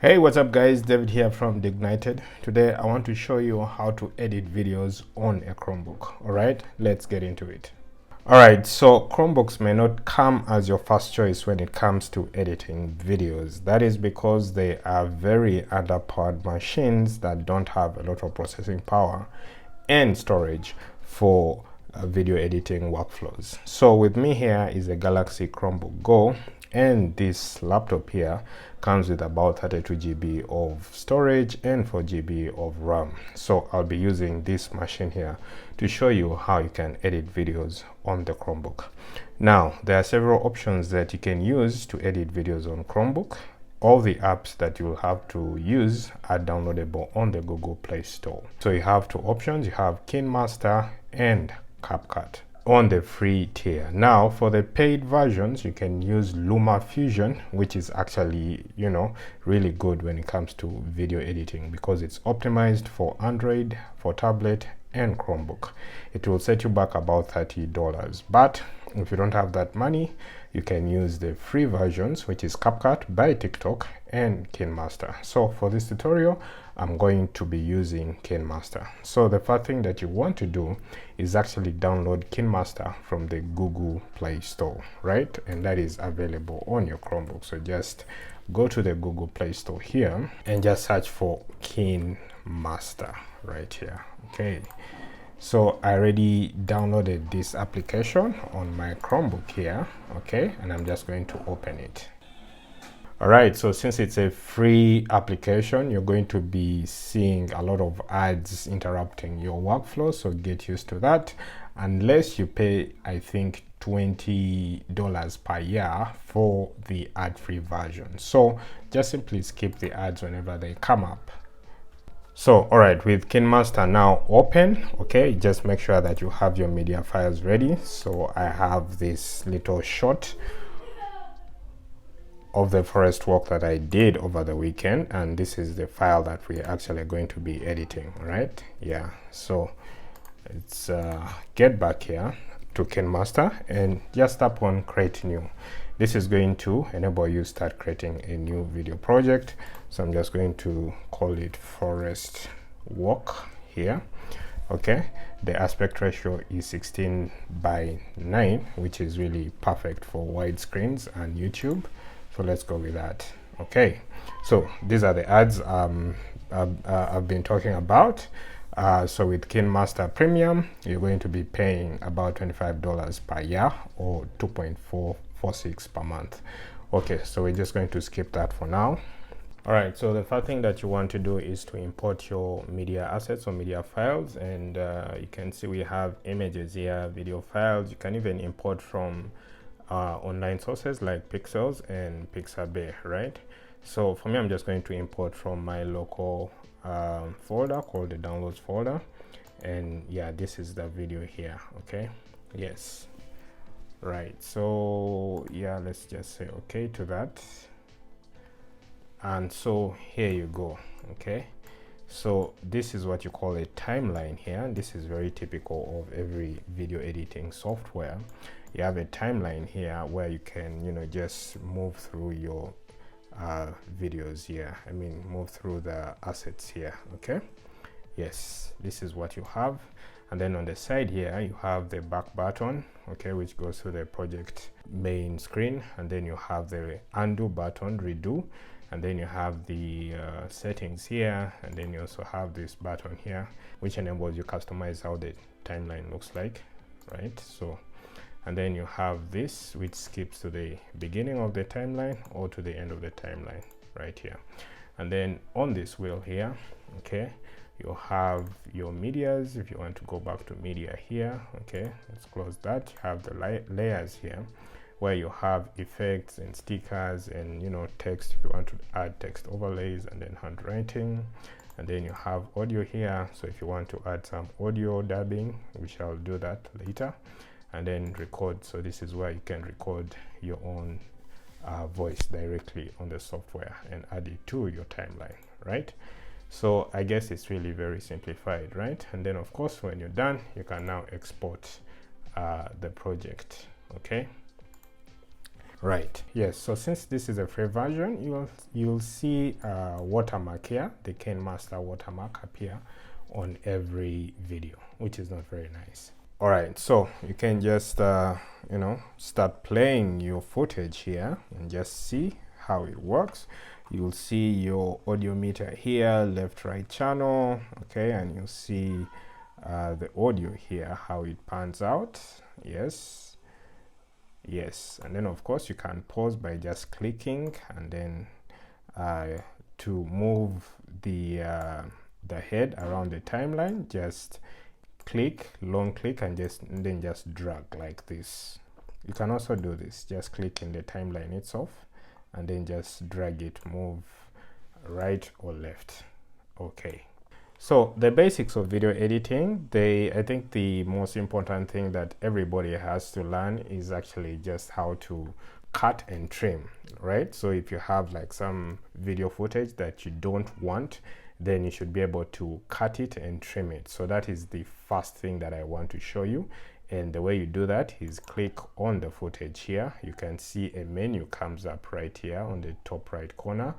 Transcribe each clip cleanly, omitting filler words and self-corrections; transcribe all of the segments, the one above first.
Hey, what's up guys? David here from Dignited. Today I want to show you how to edit videos on a Chromebook. Alright, let's get into it. Alright, so Chromebooks may not come as your first choice when it comes to editing videos. That is because they are very underpowered machines that don't have a lot of processing power and storage for video editing workflows. So with me here is a Galaxy Chromebook Go, and this laptop here comes with about 32 GB of storage and 4 GB of RAM. So I'll be using this machine here to show you how you can edit videos on the Chromebook. Now, there are several options that you can use to edit videos on Chromebook. All the apps that you'll have to use are downloadable on the Google Play Store. So you have two options. You have Kinemaster and CapCut on the free tier. Now for the paid versions, you can use LumaFusion, which is actually, really good when it comes to video editing because it's optimized for Android, for tablet and Chromebook. It will set you back about $30, but if you don't have that money, you can use the free versions, which is CapCut by TikTok and Kinemaster. So for this tutorial, I'm going to be using Kinemaster. So the first thing that you want to do is actually download Kinemaster from the Google Play Store, right? And that is available on your Chromebook. So just go to the Google Play Store here and just search for Kinemaster right here. Okay. So I already downloaded this application on my Chromebook here, okay, and I'm just going to open it. All right, so since it's a free application, you're going to be seeing a lot of ads interrupting your workflow, so get used to that, unless you pay, I think, $20 per year for the ad-free version. So just simply skip the ads whenever they come up. So all right, with Kinemaster now open, okay, just make sure that you have your media files ready. So I have this little shot of the forest walk that I did over the weekend, and this is the file that we're actually going to be editing, right? Yeah, so let's get back here to Kinemaster and just tap on create new. This is going to enable you start creating a new video project. So I'm just going to call it forest walk here. Okay, the aspect ratio is 16:9, which is really perfect for wide screens and YouTube. So let's go with that. Okay, so these are the ads I've been talking about. So with Kinemaster Premium, you're going to be paying about $25 per year or $2.446 per month. Okay, so we're just going to skip that for now. All right, so the first thing that you want to do is to import your media assets or media files, and you can see we have images here, video files. You can even import from online sources like Pixels and Pixabay, right? So for me, I'm just going to import from my local folder called the downloads folder, and yeah, this is the video here. Okay, yes, right. So yeah, let's just say okay to that, and so here you go. Okay, so this is what you call a timeline here. This is very typical of every video editing software. You have a timeline here where you can just move through your videos here. I mean, move through the assets here. Okay, yes, this is what you have. And then on the side here you have the back button, okay, which goes to the project main screen, and then you have the undo button, redo, and then you have the settings here, and then you also have this button here which enables you customize how the timeline looks like, right? So, and then you have this which skips to the beginning of the timeline or to the end of the timeline right here. And then on this wheel here, okay, you have your medias. If you want to go back to media here, okay, let's close that. You have the layers here where you have effects and stickers and text if you want to add text overlays, and then handwriting. And then you have audio here, so if you want to add some audio dubbing, we shall do that later. And then record, so this is where you can record your own voice directly on the software and add it to your timeline, right? So I guess it's really very simplified, right? And then of course when you're done, you can now export the project. Okay, Right, yes, so since this is a free version, you'll see a watermark here, the Kinemaster watermark appear on every video, which is not very nice. All right, so you can just start playing your footage here and just see how it works. You'll see your audio meter here, left right channel, okay, and you'll see the audio here, how it pans out. Yes, and then of course you can pause by just clicking, and then to move the head around the timeline, just long click and then just drag like this. You can also do this, just click in the timeline itself and then just drag it, move right or left. Okay, so the basics of video editing, I think the most important thing that everybody has to learn is actually just how to cut and trim, right? So if you have like some video footage that you don't want, then you should be able to cut it and trim it. So that is the first thing that I want to show you. And the way you do that is click on the footage here. You can see a menu comes up right here on the top right corner,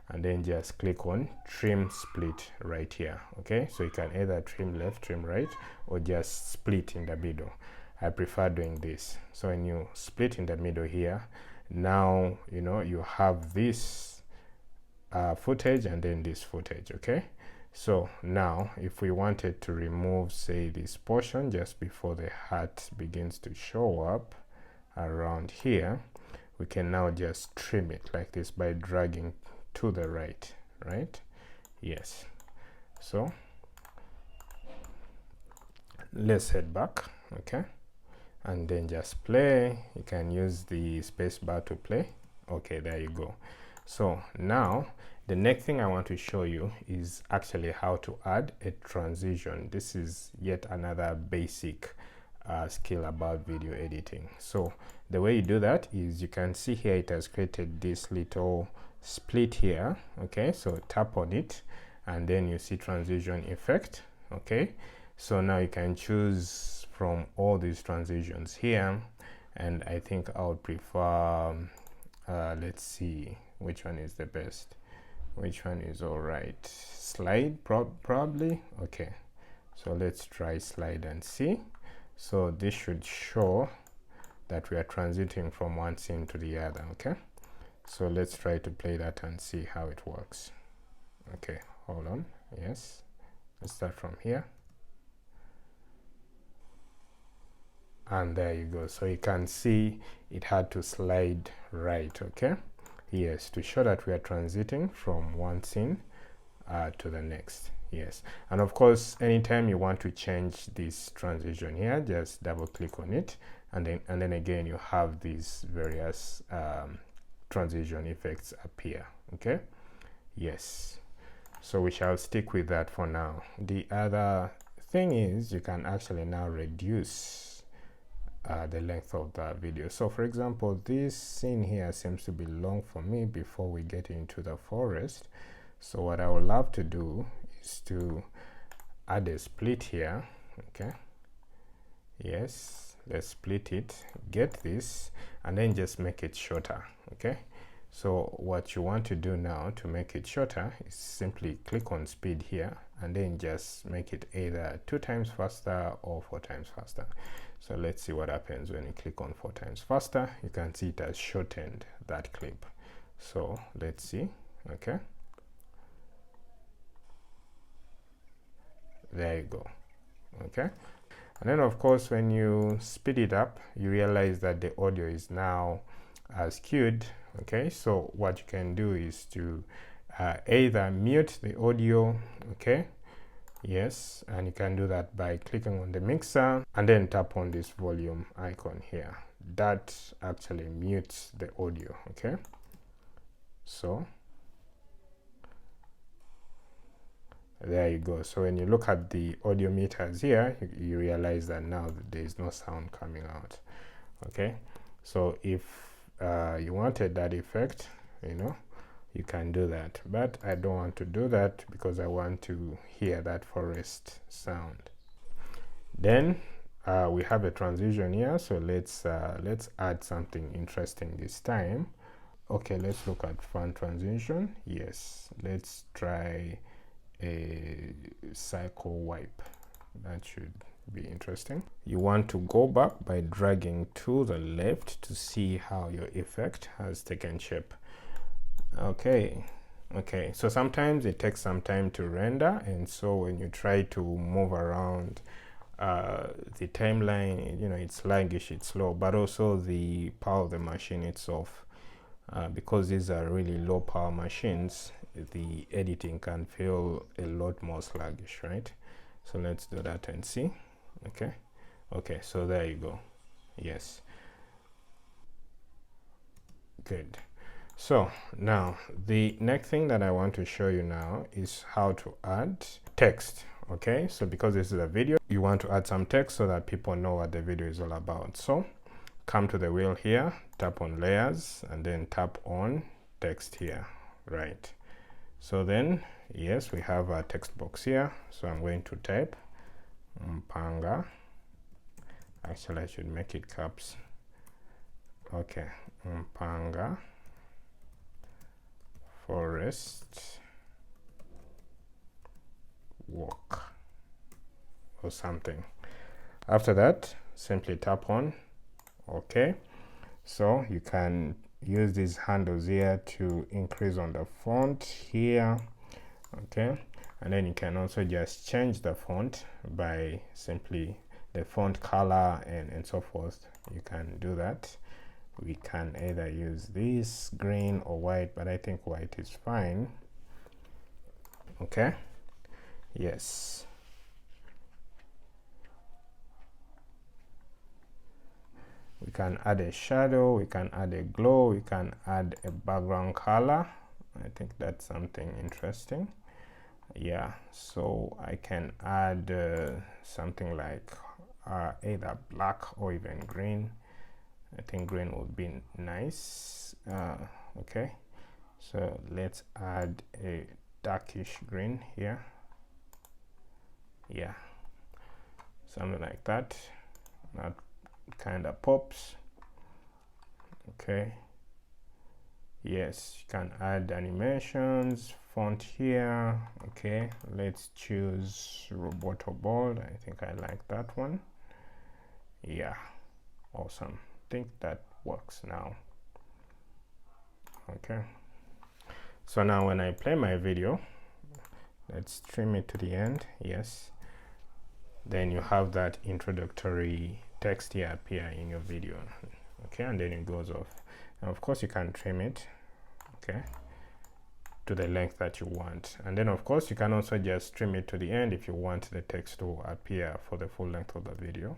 and then just click on trim split right here. Okay, so you can either trim left, trim right, or just split in the middle. I prefer doing this. So when you split in the middle here, now you have this footage and then this footage. Okay, so now if we wanted to remove, say, this portion just before the heart begins to show up around here, we can now just trim it like this by dragging to the right. Yes, so let's head back. Okay, and then just play. You can use the space bar to play. Okay, there you go. So now the next thing I want to show you is actually how to add a transition. This is yet another basic skill about video editing. So the way you do that is, you can see here it has created this little split here. Okay, so tap on it and then you see transition effect. Okay, so now you can choose from all these transitions here, and I think I would prefer let's see which one is the best, which one is all right. Slide probably. Okay, so let's try slide and see. So this should show that we are transiting from one scene to the other. Okay, so let's try to play that and see how it works. Okay, hold on. Yes, let's start from here, and there you go. So you can see it had to slide right. Okay, yes, to show that we are transiting from one scene to the next. Yes, and of course anytime you want to change this transition here, just double click on it, and then again you have these various transition effects appear. Okay, yes, so we shall stick with that for now. The other thing is, you can actually now reduce the length of the video. So for example, this scene here seems to be long for me before we get into the forest. So what I would love to do is to add a split here. Okay, yes, let's split it, get this, and then just make it shorter. Okay, so what you want to do now to make it shorter is simply click on speed here and then just make it either 2 times faster or 4 times faster. So let's see what happens when you click on 4 times faster. You can see it has shortened that clip. So let's see. Okay, there you go. Okay, and then of course when you speed it up, you realize that the audio is now skewed. Okay, so what you can do is to either mute the audio. Okay, yes, and you can do that by clicking on the mixer and then tap on this volume icon here. That actually mutes the audio. Okay, so there you go. So when you look at the audio meters here, you realize that now there is no sound coming out. Okay, so if you wanted that effect, you can do that, but I don't want to do that because I want to hear that forest sound. Then we have a transition here, so let's add something interesting this time. Okay, let's look at fun transition. Yes, let's try a cycle wipe. That should be interesting. You want to go back by dragging to the left to see how your effect has taken shape. Okay, so sometimes it takes some time to render, and so when you try to move around the timeline, you know, it's sluggish, it's slow, but also the power of the machine itself, because these are really low power machines, the editing can feel a lot more sluggish, right? So let's do that and see. Okay, so there you go. Yes, good. So now the next thing that I want to show you now is how to add text. Okay, so because this is a video, you want to add some text so that people know what the video is all about. So come to the wheel here, tap on layers, and then tap on text here, right? So then, yes, we have a text box here. So I'm going to type Mpanga. Actually, I should make it caps. Okay, Mpanga forest walk or something. After that, simply tap on OK. So you can use these handles here to increase on the font here. Okay, and then you can also just change the font by simply the font color and so forth. You can do that. We can either use this green or white, but I think white is fine. Okay, yes. We can add a shadow, we can add a glow, we can add a background color. I think that's something interesting. Yeah, so I can add something like either black or even green. I think green would be nice. Okay, so let's add a darkish green here. Yeah, something like that. That kind of pops. Okay, yes, you can add animations, font here. Okay, let's choose Roboto Bold. I think I like that one. Yeah, awesome. I think that works now. Okay, so now when I play my video, let's trim it to the end. Yes, then you have that introductory text here appear in your video. Okay, and then it goes off, and of course you can trim it, okay, to the length that you want, and then of course you can also just trim it to the end if you want the text to appear for the full length of the video.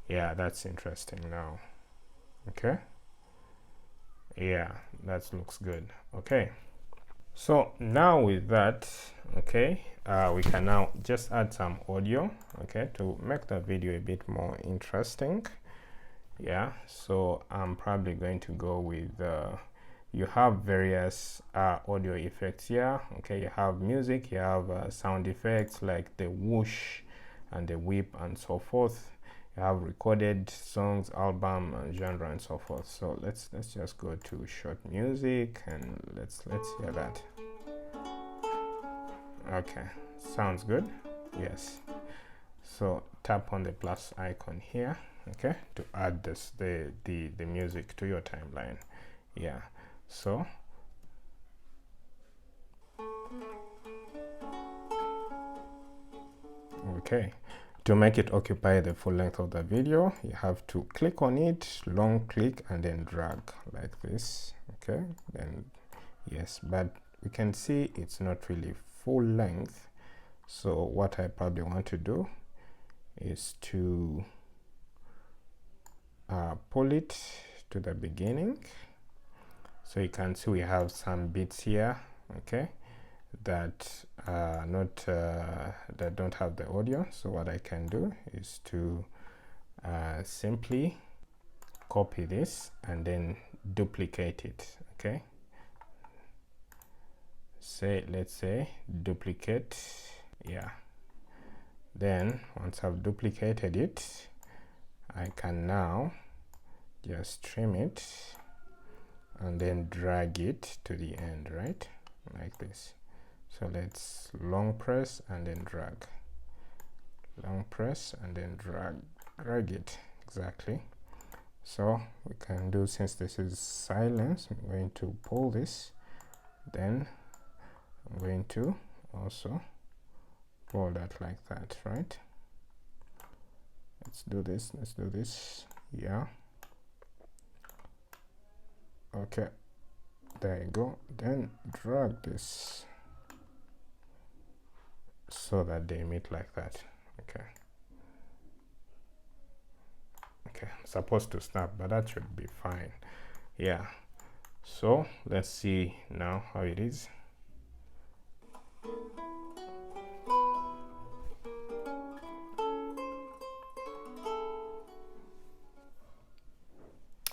Yeah, that's interesting now. Okay, yeah, that looks good. Okay, so now with that, okay, we can now just add some audio, okay, to make the video a bit more interesting. Yeah, so I'm probably going to go with you have various audio effects here. Okay, you have music, you have sound effects like the whoosh and the whip and so forth. You have recorded songs, album, and genre and so forth. So let's just go to short music and let's hear that. Okay, sounds good. Yes, so tap on the plus icon here, okay, to add this the music to your timeline. Yeah, so okay, to make it occupy the full length of the video, you have to click on it, long click, and then drag like this. Okay, then yes, but we can see it's not really full length. So what I probably want to do is to pull it to the beginning, so you can see we have some bits here, okay, that not that don't have the audio. So what I can do is to simply copy this and then duplicate it. Okay, let's say duplicate. Yeah, then once I've duplicated it, I can now just trim it and then drag it to the end, right, like this. So let's long press and then drag, long press and then drag it exactly. So we can do, since this is silence, I'm going to pull this, then I'm going to also pull that like that, right? Let's do this. Yeah, okay, there you go. Then drag this so that they meet like that. Okay, I'm supposed to snap, but that should be fine. Yeah, so let's see now how it is.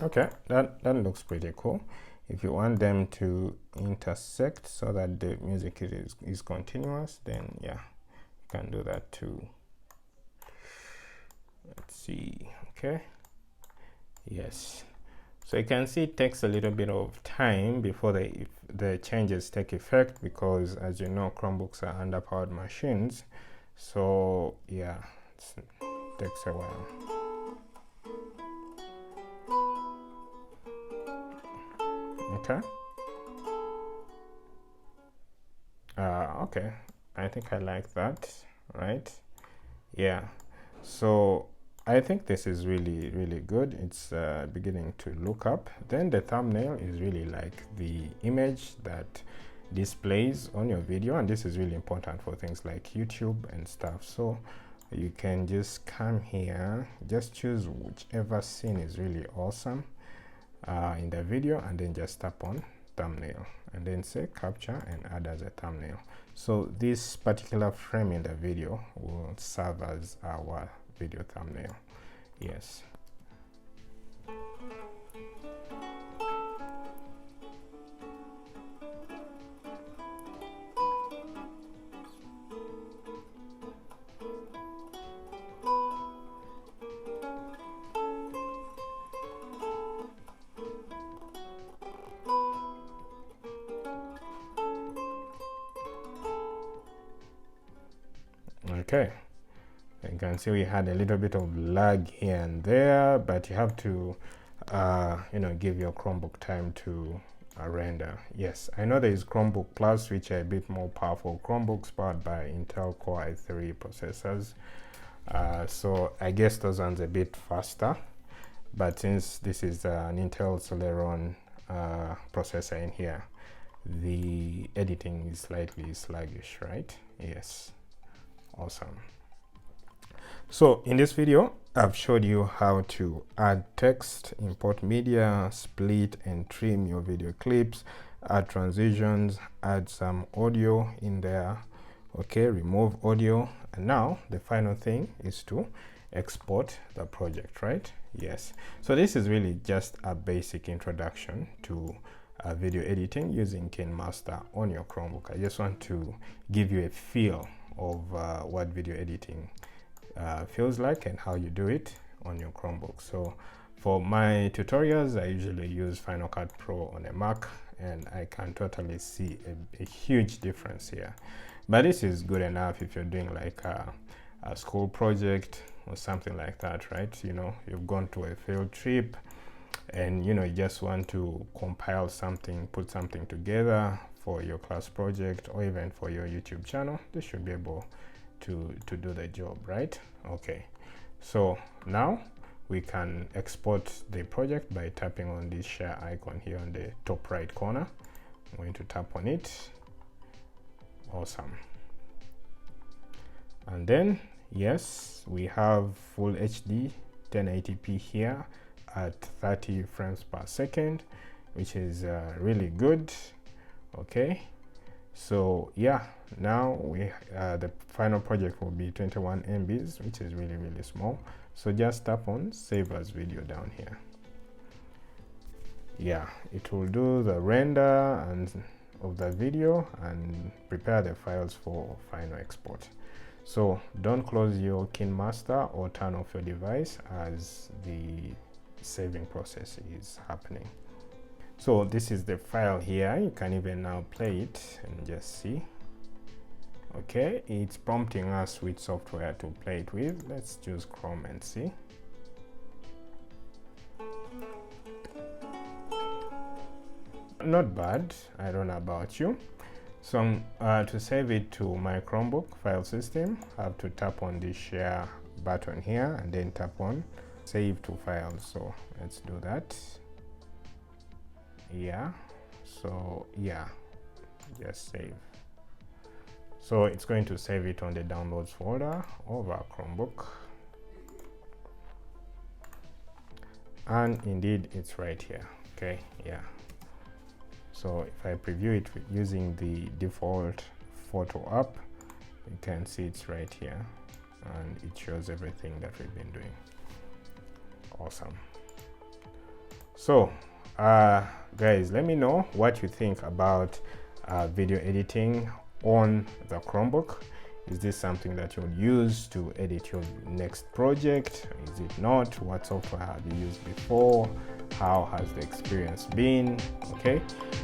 Okay, that looks pretty cool. If you want them to intersect so that the music is continuous, then yeah, you can do that too. Let's see. Okay, yes, so you can see it takes a little bit of time before the changes take effect, because as you know, Chromebooks are underpowered machines, so yeah, it takes a while. Okay, okay, I think I like that, right? Yeah, so I think this is really good. It's beginning to look up. Then the thumbnail is really like the image that displays on your video, and this is really important for things like YouTube and stuff. So you can just come here, just choose whichever scene is really awesome in the video, and then just tap on thumbnail and then say capture and add as a thumbnail. So this particular frame in the video will serve as our video thumbnail. Yes. Okay, you can see we had a little bit of lag here and there, but you have to give your Chromebook time to render. Yes, I know there is Chromebook Plus, which are a bit more powerful Chromebooks powered by Intel Core i3 processors, so I guess those ones a bit faster, but since this is an Intel Celeron processor in here, the editing is slightly sluggish, right? Yes. Awesome. So in this video, I've showed you how to add text, import media, split and trim your video clips, add transitions, add some audio in there, okay, remove audio, and now the final thing is to export the project, right? Yes. So this is really just a basic introduction to video editing using Kinemaster on your Chromebook. I just want to give you a feel of what video editing feels like and how you do it on your Chromebook. So for my tutorials, I usually use Final Cut Pro on a Mac, and I can totally see a huge difference here. But this is good enough if you're doing like a school project or something like that, right? You know, you've gone to a field trip and you just want to compile something, put something together for your class project or even for your YouTube channel. This should be able to do the job, right? Okay, so now we can export the project by tapping on this share icon here on the top right corner. I'm going to tap on it. Awesome. And then yes, we have full HD 1080p here at 30 frames per second, which is really good. Okay, so yeah, now we the final project will be 21 MBs, which is really small. So just tap on save as video down here. Yeah, it will do the render and of the video and prepare the files for final export. So don't close your Kinemaster or turn off your device as the saving process is happening. So this is the file here. You can even now play it and just see. Okay, it's prompting us which software to play it with. Let's choose Chrome and see. Not bad. I don't know about you. So to save it to my Chromebook file system, I have to tap on the share button here and then tap on save to files. So let's do that. Yeah, so yeah, just save. So it's going to save it on the downloads folder of our Chromebook, and indeed it's right here. Okay, yeah. So if I preview it using the default photo app, you can see it's right here and it shows everything that we've been doing. Awesome. So guys, let me know what you think about video editing on the Chromebook. Is this something that you would use to edit your next project? Is it not? What software have you used before? How has the experience been? Okay,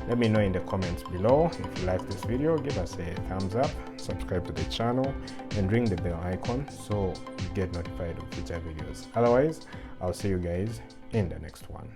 let me know in the comments below. If you like this video, give us a thumbs up, subscribe to the channel, and ring the bell icon so you get notified of future videos. Otherwise, I'll see you guys in the next one.